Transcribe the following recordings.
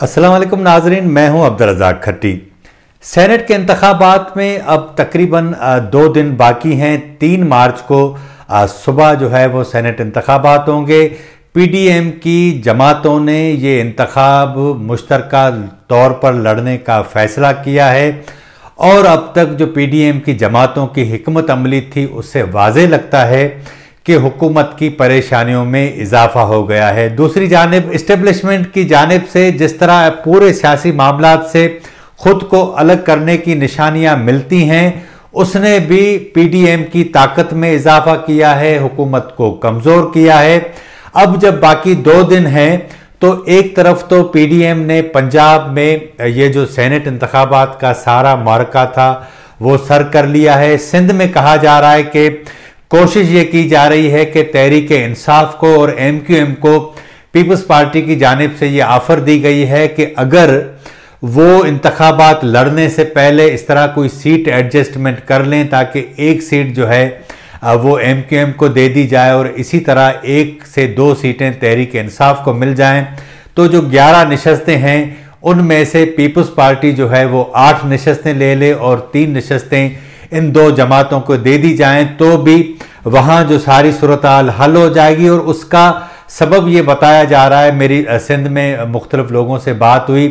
अस्सलाम वालेकुम नाजरीन, मैं हूं अब्दुल रज़ाक खट्टी। सेनेट के इंतखाबात में अब तकरीबन 2 दिन बाकी हैं। 3 मार्च को सुबह जो है वो सेनेट इंतखाबात होंगे। पीडीएम की जमातों ने ये इंतखाब मुश्तरका तौर पर लड़ने का फैसला किया है और अब तक जो पीडीएम की जमातों की हिकमत अमली थी उससे वाज़े लगता है कि हुकूमत की परेशानियों में इजाफा हो गया है। दूसरी जानिब इस्टेब्लिशमेंट की जानिब से जिस तरह पूरे सियासी मामलात से खुद को अलग करने की निशानियां मिलती हैं, उसने भी पीडीएम की ताकत में इजाफा किया है, हुकूमत को कमज़ोर किया है। अब जब बाकी 2 दिन हैं तो एक तरफ तो पीडीएम ने पंजाब में ये जो सेनेट इंतखाबात का सारा मार्का था वो सर कर लिया है। सिंध में कहा जा रहा है कि कोशिश ये की जा रही है कि तहरीक इंसाफ को और एमक्यूएम को पीपल्स पार्टी की जानिब से ये ऑफर दी गई है कि अगर वो इंतखाबात लड़ने से पहले इस तरह कोई सीट एडजस्टमेंट कर लें ताकि एक सीट जो है वो एमक्यूएम को दे दी जाए और इसी तरह 1 से 2 सीटें तहरीक इंसाफ को मिल जाएं, तो जो 11 नशस्तें हैं उनमें से पीपल्स पार्टी जो है वो 8 नशस्तें ले ले और 3 नशस्तें इन 2 जमातों को दे दी जाएं, तो भी वहां जो सारी सूरत हाल हल हो जाएगी। और उसका सबब ये बताया जा रहा है, मेरी सिंध में मुख्तलिफ लोगों से बात हुई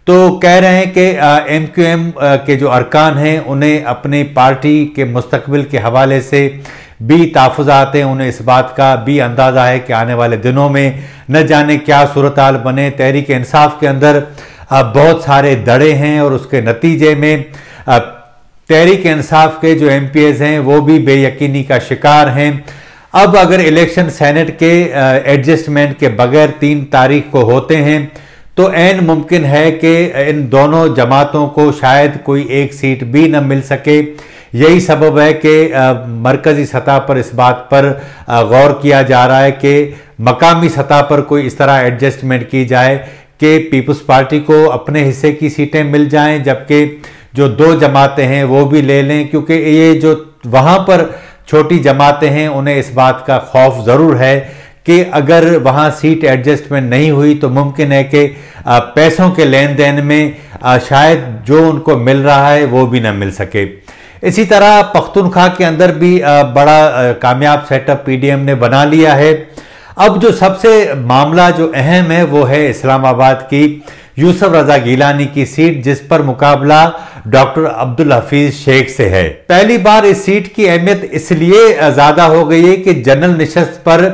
तो कह रहे हैं कि एमक्यूएम के जो अरकान हैं उन्हें अपनी पार्टी के मुस्तकबिल के हवाले से भी तहफ़्फ़ुज़ात हैं। उन्हें इस बात का भी अंदाज़ा है कि आने वाले दिनों में न जाने क्या सूरत हाल बने। तहरीक इंसाफ के अंदर बहुत सारे दड़े हैं और उसके नतीजे में तहरीक इंसाफ के जो एमपीएस हैं वो भी बेयकीनी का शिकार हैं। अब अगर इलेक्शन सेनेट के एडजस्टमेंट के बगैर 3 तारीख को होते हैं तो ऐन मुमकिन है कि इन दोनों जमातों को शायद कोई एक सीट भी न मिल सके। यही सबब है कि मरकजी सतह पर इस बात पर गौर किया जा रहा है कि मकामी सतह पर कोई इस तरह एडजस्टमेंट की जाए कि पीपल्स पार्टी को अपने हिस्से की सीटें मिल जाएं, जबकि जो 2 जमातें हैं वो भी ले लें, क्योंकि ये जो वहाँ पर छोटी जमातें हैं उन्हें इस बात का खौफ ज़रूर है कि अगर वहाँ सीट एडजस्टमेंट नहीं हुई तो मुमकिन है कि पैसों के लेन देन में शायद जो उनको मिल रहा है वो भी ना मिल सके। इसी तरह पख्तूनख्वा के अंदर भी बड़ा कामयाब सेटअप पीडीएम ने बना लिया है। अब जो सबसे मामला जो अहम है वो है इस्लामाबाद की यूसुफ रजा गिलानी की सीट, जिस पर मुकाबला डॉक्टर अब्दुल हफीज शेख से है। पहली बार इस सीट की अहमियत इसलिए ज्यादा हो गई है कि जनरल नशस्त पर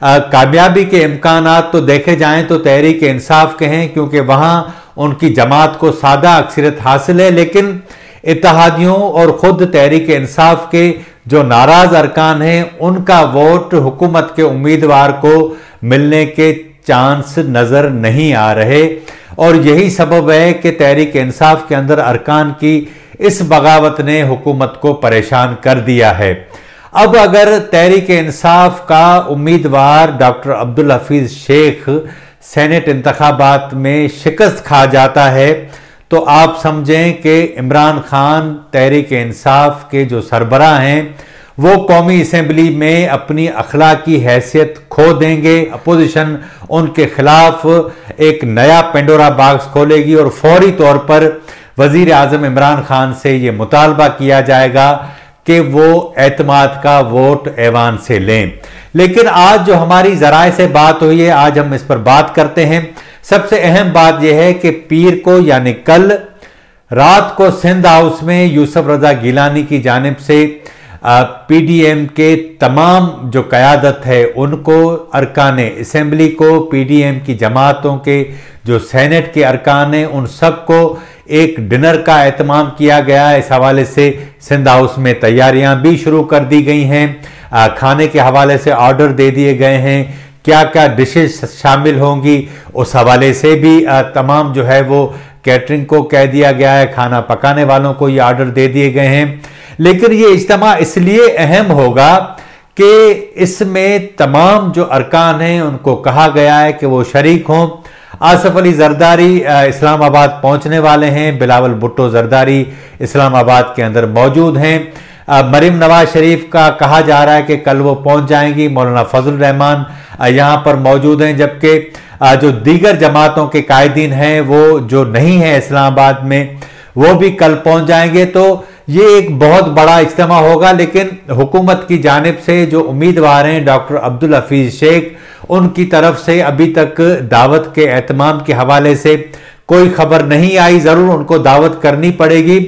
कामयाबी के इम्कानात तो देखे जाएं तो तहरीक इंसाफ के हैं, क्योंकि वहां उनकी जमात को सादा अक्सरियत हासिल है, लेकिन इत्तेहादियों और खुद तहरीक इंसाफ के जो नाराज अरकान हैं उनका वोट हुकूमत के उम्मीदवार को मिलने के चांस नजर नहीं आ रहे। और यही सबब है कि तहरीक इंसाफ के अंदर अरकान की इस बगावत ने हुकूमत को परेशान कर दिया है। अब अगर तहरीक इंसाफ का उम्मीदवार डॉक्टर अब्दुल हफीज शेख सेनेट इंतखाबात में शिकस्त खा जाता है तो आप समझें कि इमरान खान तहरीक इंसाफ के जो सरबराह हैं वो कौमी असेंबली में अपनी अखलाकी हैसियत खो देंगे। अपोजिशन उनके खिलाफ एक नया पेंडोरा बॉक्स खोलेगी और फौरी तौर पर वजीर आजम इमरान खान से ये मुतालबा किया जाएगा कि वो एतमाद का वोट ऐवान से लें। लेकिन आज जो हमारी जराए से बात हुई है, आज हम इस पर बात करते हैं। सबसे अहम बात यह है कि पीर को यानी कल रात को सिंध हाउस में यूसुफ रजा गिलानी की जानिब से पीडीएम के तमाम जो क़यादत है उनको, अरकान असेंबली को, पीडीएम की जमातों के जो सेनेट के अरकान हैं उन सबको एक डिनर का एहतमाम किया गया है। इस हवाले से सिंध हाउस में तैयारियां भी शुरू कर दी गई हैं। खाने के हवाले से ऑर्डर दे दिए गए हैं, क्या क्या डिशेस शामिल होंगी उस हवाले से भी तमाम जो है वो कैटरिंग को कह दिया गया है, खाना पकाने वालों को ये ऑर्डर दे दिए गए हैं। लेकिन ये इज्तिमा इसलिए अहम होगा कि इसमें तमाम जो अरकान हैं उनको कहा गया है कि वो शरीक हों। आसिफ अली जरदारी इस्लामाबाद पहुंचने वाले हैं, बिलावल भुट्टो जरदारी इस्लामाबाद के अंदर मौजूद हैं। मरीम नवाज शरीफ का कहा जा रहा है कि कल वो पहुंच जाएंगी। मौलाना फजल रहमान यहाँ पर मौजूद हैं, जबकि जो दीगर जमातों के कायदीन हैं वो जो नहीं है इस्लामाबाद में, वो भी कल पहुंच जाएंगे। तो ये एक बहुत बड़ा इज्तिमा होगा, लेकिन हुकूमत की जानिब से जो उम्मीदवार हैं डॉक्टर अब्दुल हफीज शेख, उनकी तरफ से अभी तक दावत के एहतमाम के हवाले से कोई खबर नहीं आई। जरूर उनको दावत करनी पड़ेगी,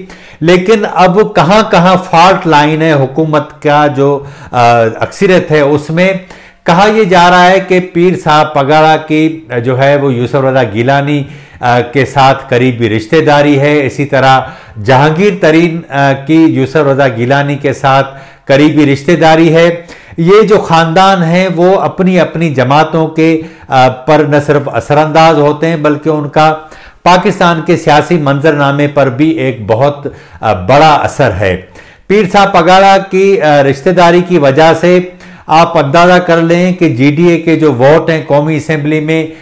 लेकिन अब कहां कहां फॉल्ट लाइन है हुकूमत का जो अक्सरियत है उसमें, कहा यह जा रहा है कि पीर साहब पगाड़ा की जो है वो यूसुफ रजा गिलानी के साथ करीबी रिश्तेदारी है। इसी तरह जहांगीर तरीन की यूसुफ रजा गिलानी के साथ करीबी रिश्तेदारी है। ये जो खानदान हैं वो अपनी अपनी जमातों के पर न सिर्फ असरअंदाज होते हैं, बल्कि उनका पाकिस्तान के सियासी मंजरनामे पर भी एक बहुत बड़ा असर है। पीर साहब पगाड़ा की रिश्तेदारी की वजह से आप अंदाजा कर लें कि जीडीए के जो वोट हैं कौमी असेंबली में,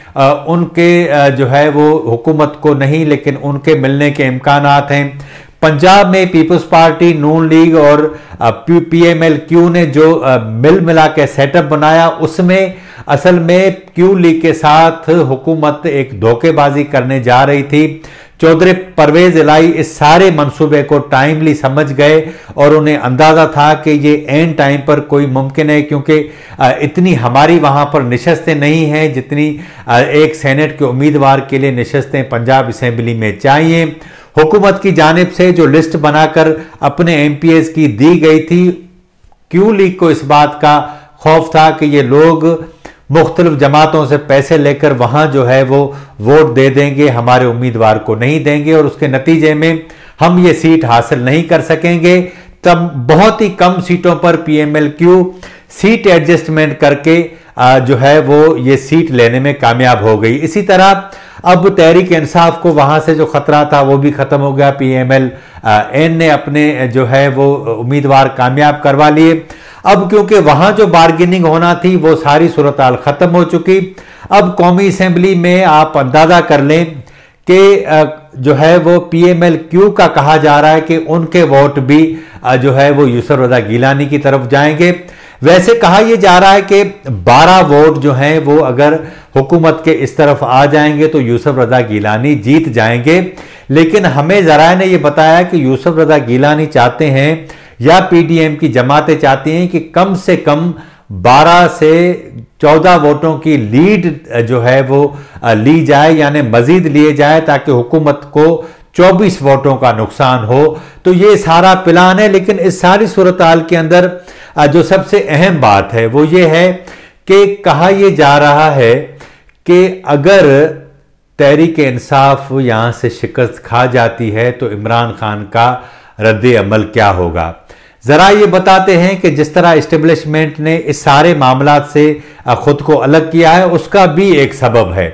उनके जो है वो हुकूमत को नहीं लेकिन उनके मिलने के इम्कानात हैं। पंजाब में पीपल्स पार्टी, नून लीग और पीएमएल-क्यू ने जो मिल मिला के सेटअप बनाया, उसमें असल में क्यू लीग के साथ हुकूमत एक धोखेबाजी करने जा रही थी। चौधरी परवेज इलाही इस सारे मंसूबे को टाइमली समझ गए और उन्हें अंदाजा था कि ये एंड टाइम पर कोई मुमकिन है, क्योंकि इतनी हमारी वहां पर नशस्तें नहीं हैं जितनी एक सेनेट के उम्मीदवार के लिए नशस्तें पंजाब असेंबली में चाहिए। हुकूमत की जानिब से जो लिस्ट बनाकर अपने एमपीएस की दी गई थी, क्यू लीग को इस बात का खौफ था कि ये लोग मुख्तलिफ जमातों से पैसे लेकर वहां जो है वो वोट दे देंगे, हमारे उम्मीदवार को नहीं देंगे और उसके नतीजे में हम ये सीट हासिल नहीं कर सकेंगे। तब बहुत ही कम सीटों पर पीएमएल-क्यू सीट एडजस्टमेंट करके जो है वो ये सीट लेने में कामयाब हो गई। इसी तरह अब तहरीक इंसाफ को वहां से जो खतरा था वो भी खत्म हो गया। पीएमएल-एन ने अपने जो है वो उम्मीदवार कामयाब करवा लिए। अब क्योंकि वहां जो बार्गेनिंग होना थी वो सारी सूरत हाल खत्म हो चुकी। अब कौमी असेंबली में आप अंदाजा कर लें कि जो है वो पीएमएल-क्यू का कहा जा रहा है कि उनके वोट भी जो है वो यूसुफ रजा गिलानी की तरफ जाएंगे। वैसे कहा यह जा रहा है कि 12 वोट जो हैं वो अगर हुकूमत के इस तरफ आ जाएंगे तो यूसुफ रजा गिलानी जीत जाएंगे, लेकिन हमें जराए ने यह बताया कि यूसुफ रजा गिलानी चाहते हैं या पीडीएम की जमातें चाहती हैं कि कम से कम 12 से 14 वोटों की लीड जो है वो ली जाए, यानी मजीद लिए जाए, ताकि हुकूमत को 24 वोटों का नुकसान हो। तो ये सारा प्लान है, लेकिन इस सारी सूरत हाल के अंदर जो सबसे अहम बात है वो ये है कि कहा यह जा रहा है कि अगर तहरीक इंसाफ यहां से शिकस्त खा जाती है तो इमरान खान का रद्द अमल क्या होगा। जरा ये बताते हैं कि जिस तरह इस्टेब्लिशमेंट ने इस सारे मामला से खुद को अलग किया है, उसका भी एक सबब है।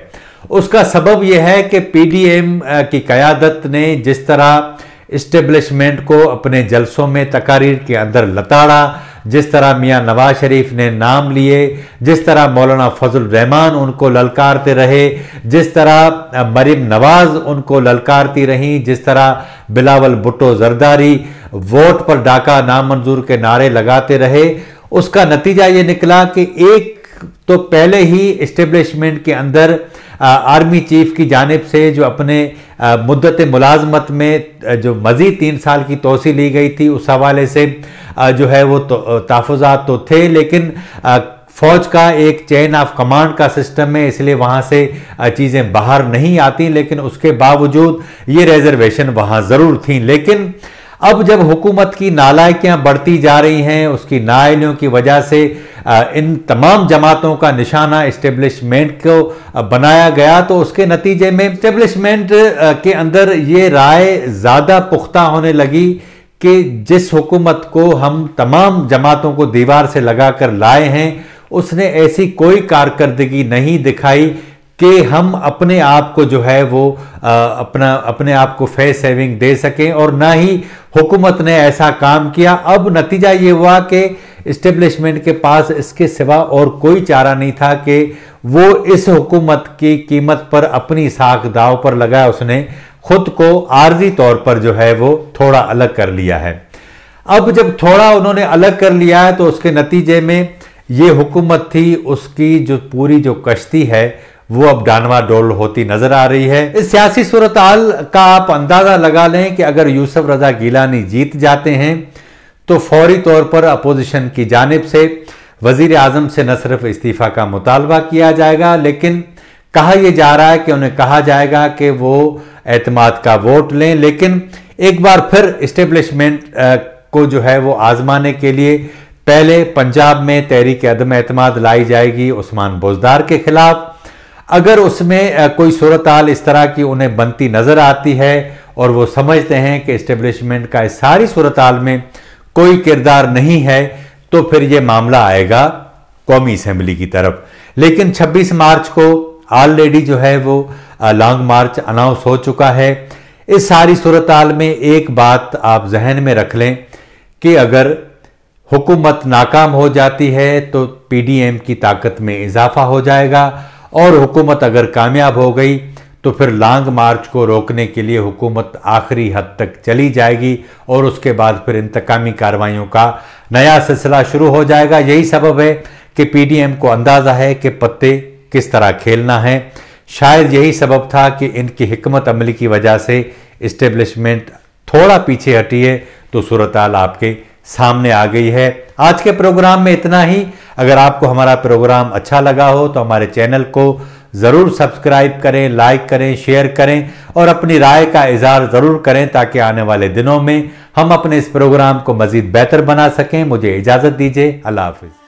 उसका सबब यह है कि पीडीएम की क़यादत ने जिस तरह इस्टेब्लिशमेंट को अपने जलसों में तकारीर के अंदर लताड़ा, जिस तरह मियां नवाज शरीफ ने नाम लिए, जिस तरह मौलाना फजल रहमान उनको ललकारते रहे, जिस तरह मरीम नवाज उनको ललकारती रहीं, जिस तरह बिलावल भुट्टो जरदारी वोट पर डाका नामंजूर के नारे लगाते रहे, उसका नतीजा ये निकला कि एक तो पहले ही इस्टेब्लिशमेंट के अंदर आर्मी चीफ की जानिब से जो अपने मुद्दत मुलाजमत में जो मजीद 3 साल की तोसी ली गई थी, उस हवाले से जो है वो तहफ़्फ़ुज़ात तो थे, लेकिन फौज का एक चेन ऑफ कमांड का सिस्टम है, इसलिए वहां से चीज़ें बाहर नहीं आती, लेकिन उसके बावजूद ये रिजर्वेशन वहां ज़रूर थी। लेकिन अब जब हुकूमत की नालायकियां बढ़ती जा रही हैं, उसकी नाअहलियों की वजह से इन तमाम जमातों का निशाना इस्टेब्लिशमेंट को बनाया गया, तो उसके नतीजे में इस्टेब्लिशमेंट के अंदर ये राय ज़्यादा पुख्ता होने लगी कि जिस हुकूमत को हम तमाम जमातों को दीवार से लगाकर लाए हैं, उसने ऐसी कोई कारकर्दगी नहीं दिखाई कि हम अपने आप को जो है वो अपने आप को फेस सेविंग दे सकें, और ना ही हुकूमत ने ऐसा काम किया। अब नतीजा ये हुआ कि इस्टेब्लिशमेंट के पास इसके सिवा और कोई चारा नहीं था कि वो इस हुकूमत की कीमत पर अपनी साख दाव पर लगाया। उसने खुद को आर्जी तौर पर जो है वो थोड़ा अलग कर लिया है। अब जब थोड़ा उन्होंने अलग कर लिया है तो उसके नतीजे में ये हुकूमत थी, उसकी जो पूरी जो कश्ती है वो अब डानवाडोल होती नजर आ रही है। इस सियासी सूरत हाल का आप अंदाजा लगा लें कि अगर यूसुफ रजा गिलानी जीत जाते हैं तो फौरी तौर पर अपोजिशन की जानिब से वजीर आजम से न सिर्फ इस्तीफा का मुतालबा किया जाएगा, लेकिन कहा यह जा रहा है कि उन्हें कहा जाएगा कि वो एतमाद का वोट लें। लेकिन एक बार फिर इस्टेब्लिशमेंट को जो है वो आजमाने के लिए पहले पंजाब में तहरीक अदम एतमाद लाई जाएगी उस्मान बोजदार के खिलाफ। अगर उसमें कोई सूरत हाल इस तरह की उन्हें बनती नजर आती है और वो समझते हैं कि इस्टेब्लिशमेंट का इस सारी सूरत हाल में कोई किरदार नहीं है, तो फिर ये मामला आएगा कौमी असेंबली की तरफ। लेकिन 26 मार्च को ऑलरेडी जो है वो लॉन्ग मार्च अनाउंस हो चुका है। इस सारी सूरत हाल में एक बात आप जहन में रख लें कि अगर हुकूमत नाकाम हो जाती है तो पीडीएम की ताकत में इजाफा हो जाएगा, और हुकूमत अगर कामयाब हो गई तो फिर लॉन्ग मार्च को रोकने के लिए हुकूमत आखिरी हद तक चली जाएगी और उसके बाद फिर इंतकामी कार्रवाइयों का नया सिलसिला शुरू हो जाएगा। यही सबब है कि पीडीएम को अंदाजा है कि पत्ते किस तरह खेलना है। शायद यही सबब था कि इनकी हिकमत अमली की वजह से इस्टेब्लिशमेंट थोड़ा पीछे हटी है, तो सूरत हाल आपके सामने आ गई है। आज के प्रोग्राम में इतना ही। अगर आपको हमारा प्रोग्राम अच्छा लगा हो तो हमारे चैनल को ज़रूर सब्सक्राइब करें, लाइक करें, शेयर करें और अपनी राय का इज़हार ज़रूर करें, ताकि आने वाले दिनों में हम अपने इस प्रोग्राम को मज़ीद बेहतर बना सकें। मुझे इजाज़त दीजिए। अल्लाह हाफ़िज़।